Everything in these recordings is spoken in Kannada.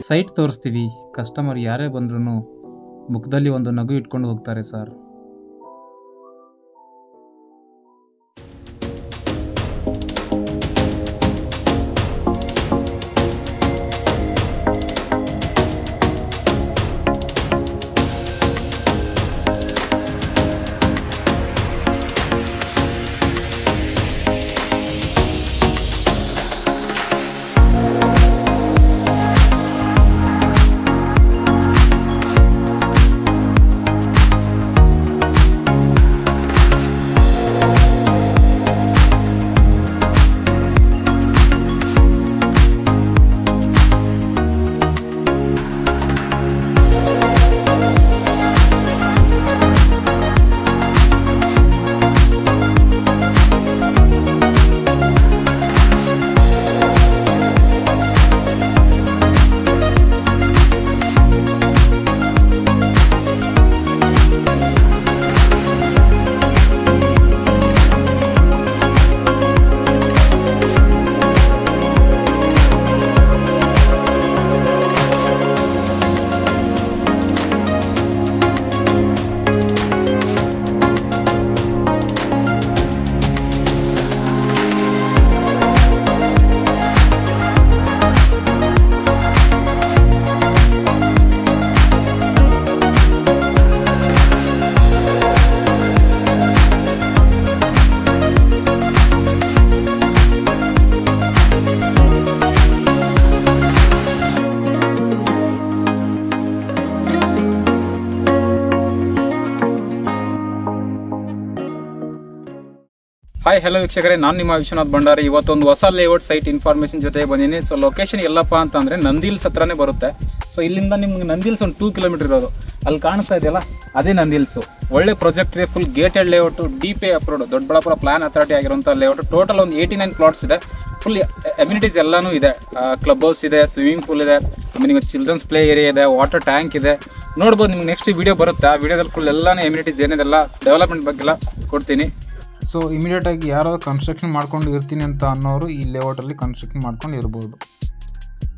ಸೈಟ್ ತೋರಿಸ್ತೀವಿ, ಕಸ್ಟಮರ್ ಯಾರೇ ಬಂದ್ರೂ ಮುಖದಲ್ಲಿ ಒಂದು ನಗು ಇಟ್ಕೊಂಡು ಹೋಗ್ತಾರೆ ಸರ್. ಹಾಯ್ ಹಲೋ ವೀಕ್ಷಕರೇ, ನಾನು ನಿಮ್ಮ ವಿಶ್ವನಾಥ್ ಭಂಡಾರಿ. ಇವತ್ತೊಂದು ಹೊಸ ಲೇಔಟ್ ಸೈಟ್ ಇನ್ಫಾರ್ಮೇಷನ್ ಜೊತೆ ಬಂದೀನಿ. ಸೊ ಲೊಕೇಶನ್ ಎಲ್ಲಪ್ಪ ಅಂತಂದರೆ ನಂದಿಲ್ಸ್ ಹತ್ರನೇ ಬರುತ್ತೆ. ಸೊ ಇಲ್ಲಿಂದ ನಿಮ್ಗೆ ನಂದಿಲ್ಸ್ ಒಂದು 2 ಕಿಲೋಮೀಟರ್ ಇರೋದು. ಅಲ್ಲಿ ಕಾಣಿಸ್ತಾ ಇದೆಯಲ್ಲ, ಅದೇ ನಂದಿಲ್ಸು. ಒಳ್ಳೆ ಪ್ರಾಜೆಕ್ಟ್ ಇದೆ, full gated layout, DPA approved, Doddaballapur plan authority ಆಗಿರುವಂಥ ಲೇಔಟ್. ಟೋಟಲ್ ಒಂದು 89 ಪ್ಲಾಟ್ಸ್ ಇದೆ. ಫುಲ್ ಅಮ್ಯುನಿಟೀಸ್ ಎಲ್ಲನೂ ಇದೆ. ಕ್ಲಬ್ ಹೌಸ್ ಇದೆ, ಸ್ವಿಮ್ಮಿಂಗ್ ಪೂಲ್ ಇದೆ, ನಿಮಗೆ ಚಿಲ್ಡ್ರನ್ಸ್ ಪ್ಲೇ ಏರಿಯಾ ಇದೆ, ವಾಟರ್ ಟ್ಯಾಂಕ್ ಇದೆ. ನೋಡ್ಬೋದು, ನಿಮ್ಗೆ ನೆಕ್ಸ್ಟ್ ವಿಡಿಯೋ ಬರುತ್ತೆ. ಆ ವಿಡಿಯೋದಲ್ಲಿ ಫುಲ್ ಎಲ್ಲನೇ ಅಮ್ಯುನಿಟೀಸ್ ಏನಿದೆಲ್ಲ ಡೆವಲಪ್ಮೆಂಟ್ ಬಗ್ಗೆಲ್ಲ ಕೊಡ್ತೀನಿ. ಸೊ ಇಮಿಡಿಯೇಟಾಗಿ ಯಾರೋ ಕನ್ಸ್ಟ್ರಕ್ಷನ್ ಮಾಡ್ಕೊಂಡು ಇರ್ತೀನಿ ಅಂತ ಅನ್ನೋರು ಈ ಲೇಔಟಲ್ಲಿ ಕನ್ಸ್ಟ್ರಕ್ಷನ್ ಮಾಡ್ಕೊಂಡು ಇರ್ಬೋದು.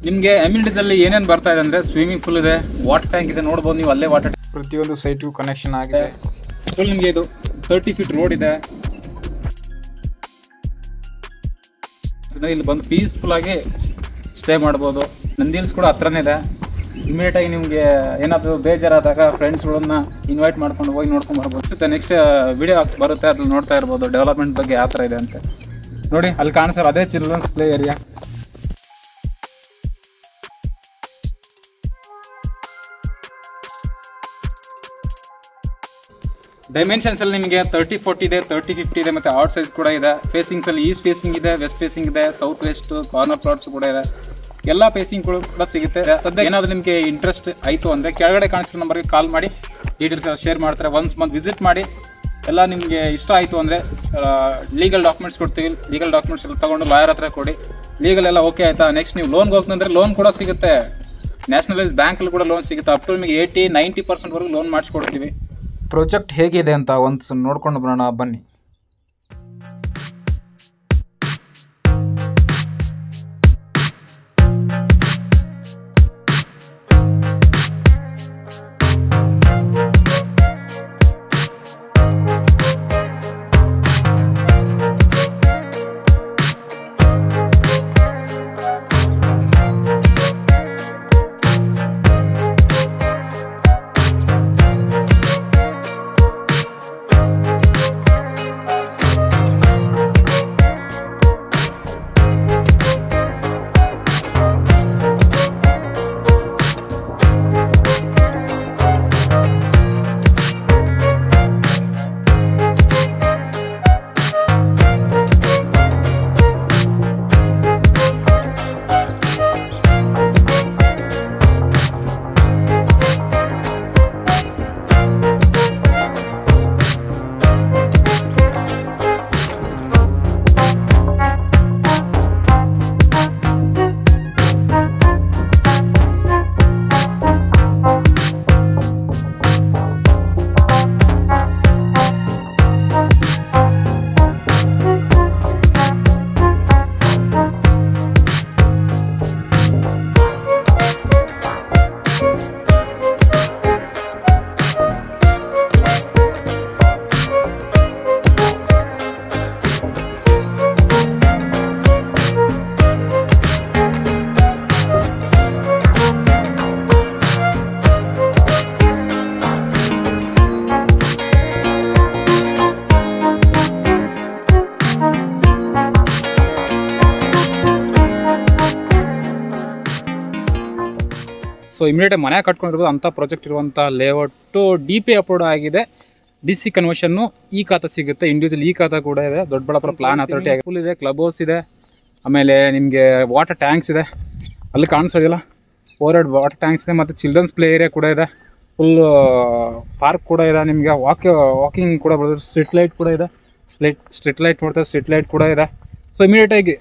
ನಿಮಗೆ ಅಮ್ಯುನಿಟೀಸಲ್ಲಿ ಏನೇನು ಬರ್ತಾ ಇದೆ ಅಂದರೆ, ಸ್ವಿಮ್ಮಿಂಗ್ ಪೂಲ್ ಇದೆ, ವಾಟರ್ ಟ್ಯಾಂಕ್ ಇದೆ, ನೋಡ್ಬೋದು ನೀವು ಅಲ್ಲೇ ವಾಟರ್ ಟ್ಯಾಂಕ್. ಪ್ರತಿಯೊಂದು ಸೈಟ್ಗೂ ಕನೆಕ್ಷನ್ ಆಗಿದೆ. ಫುಲ್ ನಿಮಗೆ ಇದು 30 ಫೀಟ್ ರೋಡ್ ಇದೆ. ಇಲ್ಲಿ ಬಂದು ಪೀಸ್ಫುಲ್ಲಾಗಿ ಸ್ಟೇ ಮಾಡ್ಬೋದು. ನಂದಿಲ್ಸ್ ಕೂಡ ಹತ್ರನೇ ಇದೆ. ಇಮಿಡಿಯೇಟಾಗಿ ನಿಮಗೆ ಏನಾದರೂ ಬೇಜಾರಾದಾಗ ಫ್ರೆಂಡ್ಸ್ಗಳನ್ನ ಇನ್ವೈಟ್ ಮಾಡ್ಕೊಂಡು ಹೋಗಿ ನೋಡ್ಕೊಂಡು ಬರ್ಬೋದು. ಅನಿಸುತ್ತೆ ನೆಕ್ಸ್ಟ್ ವಿಡಿಯೋ ಬರುತ್ತೆ, ಅದ್ರಲ್ಲಿ ನೋಡ್ತಾ ಇರ್ಬೋದು ಡೆವಲಪ್ಮೆಂಟ್ ಬಗ್ಗೆ ಯಾವ ಥರ ಇದೆ ಅಂತ. ನೋಡಿ ಅಲ್ಲಿ ಕಾಣಿಸೋರು ಅದೇ ಚಿಲ್ಡ್ರನ್ಸ್ ಪ್ಲೇ ಏರಿಯಾ. ಡೈಮೆನ್ಷನ್ಸಲ್ಲಿ ನಿಮಗೆ 30-40 ಇದೆ, 30-50 ಇದೆ, ಮತ್ತು ಔಟ್ ಸೈಜ್ ಕೂಡ ಇದೆ. ಫೇಸಿಂಗ್ಸಲ್ಲಿ ಈಸ್ಟ್ ಫೇಸಿಂಗ್ ಇದೆ, ವೆಸ್ಟ್ ಫೇಸಿಂಗ್ ಇದೆ, ಸೌತ್ ವೆಸ್ಟ್ ಕಾರ್ನರ್ ಪ್ಲಾಟ್ಸ್ ಕೂಡ ಇದೆ. ಎಲ್ಲ ಫೇಸಿಂಗ್ಗಳು ಕೂಡ ಸಿಗುತ್ತೆ. ಸದ್ಯ ಏನಾದರೂ ನಿಮಗೆ ಇಂಟ್ರೆಸ್ಟ್ ಆಯಿತು ಅಂದರೆ ಕೆಳಗಡೆ ಕಾಣಿಸಿರೋ ನಂಬರ್ಗೆ ಕಾಲ್ ಮಾಡಿ ಡೀಟೇಲ್ಸ್ ಶೇರ್ ಮಾಡ್ತಾರೆ. ಒನ್ಸ್ ಮಂತ್ ವಿಸಿಟ್ ಮಾಡಿ. ಎಲ್ಲ ನಿಮಗೆ ಇಷ್ಟ ಆಯಿತು ಅಂದರೆ ಲೀಗಲ್ ಡಾಕ್ಯುಮೆಂಟ್ಸ್ ಕೊಡ್ತೀವಿ. ಲೀಗಲ್ ಡಾಕ್ಯುಮೆಂಟ್ಸ್ ಎಲ್ಲ ತೊಗೊಂಡು ಲಾಯರ್ ಹತ್ರ ಕೊಡಿ. ಲೀಗಲ್ ಎಲ್ಲ ಓಕೆ ಆಯಿತಾ, ನೆಕ್ಸ್ಟ್ ನೀವು ಲೋನ್ಗೆ ಹೋಗ್ತಂದ್ರೆ ಲೋನ್ ಕೂಡ ಸಿಗುತ್ತೆ. ನ್ಯಾಷನಲೈಸ್ ಬ್ಯಾಂಕಲ್ಲಿ ಕೂಡ ಲೋನ್ ಸಿಗುತ್ತೆ. ಅಪ್ ಟು ನಿಮಗೆ 80-90% ಲೋನ್ ಮಾಡಿಸ್ಕೊಡ್ತೀವಿ. ಪ್ರಾಜೆಕ್ಟ್ ಹೇಗಿದೆ ಅಂತ ಒಂದು ನೋಡ್ಕೊಂಡು ಬರೋಣ ಬನ್ನಿ. ಸೊ ಇಮಿಡಿಯೇಟ್ ಮನೆ ಕಟ್ಕೊಂಡಿರ್ಬೋದು ಅಂಥ ಪ್ರಾಜೆಕ್ಟ್ ಇರುವಂಥ ಲೇಔಟು DP ಅಪ್ರೂವ್ಡ್ ಆಗಿದೆ. DC ಕನ್ವರ್ಷನ್ನು ಈ ಖಾತಾ ಸಿಗುತ್ತೆ, ಇಂಡಿವಿಜುವಲ್ ಈ ಖಾತಾ ಕೂಡ ಇದೆ. ದೊಡ್ಡಬಳ್ಳಾಪುರ ಪ್ಲಾನ್ ಅಥಾರಿಟಿ ಆಗಿ ಫುಲ್ ಇದೆ, ಕ್ಲಬ್ ಹೌಸ್ ಇದೆ, ಆಮೇಲೆ ನಿಮಗೆ ವಾಟರ್ ಟ್ಯಾಂಕ್ಸ್ ಇದೆ, ಅಲ್ಲಿ ಕಾಣಿಸೋದಿಲ್ಲ 4 ವಾಟರ್ ಟ್ಯಾಂಕ್ಸ್ ಇದೆ, ಮತ್ತು ಚಿಲ್ಡ್ರನ್ಸ್ ಪ್ಲೇ ಏರಿಯಾ ಕೂಡ ಇದೆ, ಫುಲ್ ಪಾರ್ಕ್ ಕೂಡ ಇದೆ, ನಿಮಗೆ ವಾಕಿಂಗ್ ಕೂಡ ಬರೋದು, ಸ್ಟ್ರೀಟ್ ಲೈಟ್ ಕೂಡ ಇದೆ, ಸ್ಟ್ರೀಟ್ ಲೈಟ್ ನೋಡ್ತಾರೆ, ಸ್ಟ್ರೀಟ್ ಲೈಟ್ ಕೂಡ ಇದೆ. ಸೊ ಇಮಿಡಿಯೇಟಾಗಿ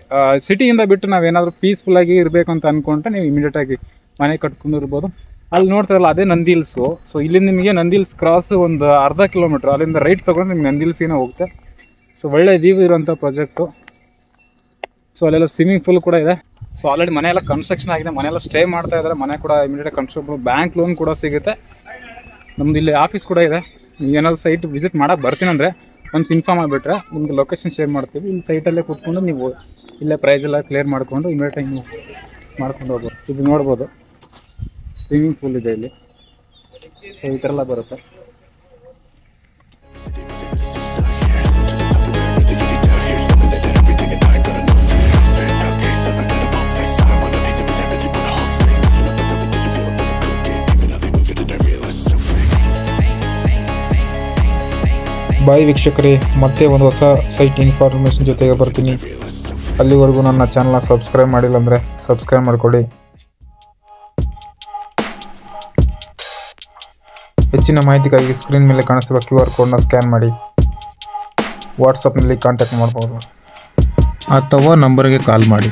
ಸಿಟಿಯಿಂದ ಬಿಟ್ಟು ನಾವೇನಾದರೂ ಪೀಸ್ಫುಲ್ಲಾಗಿ ಇರಬೇಕು ಅಂತ ಅಂದ್ಕೊಂಡ್ರೆ ನೀವು ಇಮಿಡಿಯೇಟಾಗಿ ಮನೆ ಕಟ್ಕೊಂಡು ಇರ್ಬೋದು. ಅಲ್ಲಿ ನೋಡ್ತಾರಲ್ಲ ಅದೇ ನಂದಿ ಹಿಲ್ಸು. ಸೊ ಇಲ್ಲಿ ನಿಮಗೆ ನಂದಿ ಹಿಲ್ಸ್ ಕ್ರಾಸ್ ಒಂದು ಅರ್ಧ ಕಿಲೋಮೀಟ್ರ್, ಅಲ್ಲಿಂದ ರೈಟ್ ತೊಗೊಂಡ್ರೆ ನಿಮ್ಗೆ ನಂದಿ ಹಿಲ್ಸಿಗೆ ಹೋಗುತ್ತೆ. ಸೊ ಒಳ್ಳೆ ವ್ಯೂ ಇರೋಂಥ ಪ್ರಾಜೆಕ್ಟು. ಸೊ ಅಲ್ಲೆಲ್ಲ ಸ್ವಿಮ್ಮಿಂಗ್ ಪೂಲ್ ಕೂಡ ಇದೆ. ಸೊ ಆಲ್ರೆಡಿ ಮನೆ ಎಲ್ಲ ಕನ್ಸ್ಟ್ರಕ್ಷನ್ ಆಗಿದೆ, ಮನೆಯೆಲ್ಲ ಸ್ಟೇ ಮಾಡ್ತಾ ಇದ್ದಾರೆ, ಮನೆ ಕೂಡ ಇಮಿಡಿಯೇಟ್ ಕನ್ಸ್ಟ್ರಕ್ಷನ್, ಬ್ಯಾಂಕ್ ಲೋನ್ ಕೂಡ ಸಿಗುತ್ತೆ. ನಮ್ಮದು ಇಲ್ಲಿ ಆಫೀಸ್ ಕೂಡ ಇದೆ. ನೀವು ಏನಾದರೂ ಸೈಟ್ ವಿಸಿಟ್ ಮಾಡೋಕ್ಕೆ ಬರ್ತೀನಿ ಅಂದರೆ ಒನ್ಸ್ ಇನ್ಫಾರ್ಮ್ ಮಾಡಿಬಿಟ್ರೆ ನಿಮಗೆ ಲೊಕೇಶನ್ ಶೇರ್ ಮಾಡ್ತೀವಿ. ಇಲ್ಲಿ ಸೈಟಲ್ಲೇ ಕೂತ್ಕೊಂಡು ನೀವು ಇಲ್ಲೇ ಪ್ರೈಸ್ ಎಲ್ಲ ಕ್ಲಿಯರ್ ಮಾಡಿಕೊಂಡು ಇಮಿಡಿಯೇಟಾಗಿ ನೀವು ಮಾಡ್ಕೊಂಡು ಹೋಗ್ಬೋದು. ಇದು ನೋಡ್ಬೋದು, ಸ್ವಿಮ್ಮಿಂಗ್ ಪೂಲ್ ಇದೆ ಇಲ್ಲಿ. ಸೊ ಈ ಥರ ಎಲ್ಲ ಬರುತ್ತೆ. ಬಾಯ್ ವೀಕ್ಷಕರೇ, ಮತ್ತೆ ಒಂದು ಹೊಸ ಸೈಟ್ ಇನ್ಫಾರ್ಮೇಷನ್ ಜೊತೆಗೆ ಬರ್ತೀನಿ. ಅಲ್ಲಿವರೆಗೂ ನನ್ನ ಚಾನಲ್ನ ಸಬ್ಸ್ಕ್ರೈಬ್ ಮಾಡಿಲ್ಲ ಅಂದರೆ ಸಬ್ಸ್ಕ್ರೈಬ್ ಮಾಡಿಕೊಳ್ಳಿ. ಹೆಚ್ಚಿನ ಮಾಹಿತಿಗಾಗಿ ಸ್ಕ್ರೀನ್ ಮೇಲೆ ಕಾಣಿಸುವ QR ಕೋಡ್ನ ಸ್ಕ್ಯಾನ್ ಮಾಡಿ ವಾಟ್ಸಪ್ನಲ್ಲಿ ಕಾಂಟ್ಯಾಕ್ಟ್ ಮಾಡ್ಬೋದು ಅಥವಾ ನಂಬರ್ಗೆ ಕಾಲ್ ಮಾಡಿ.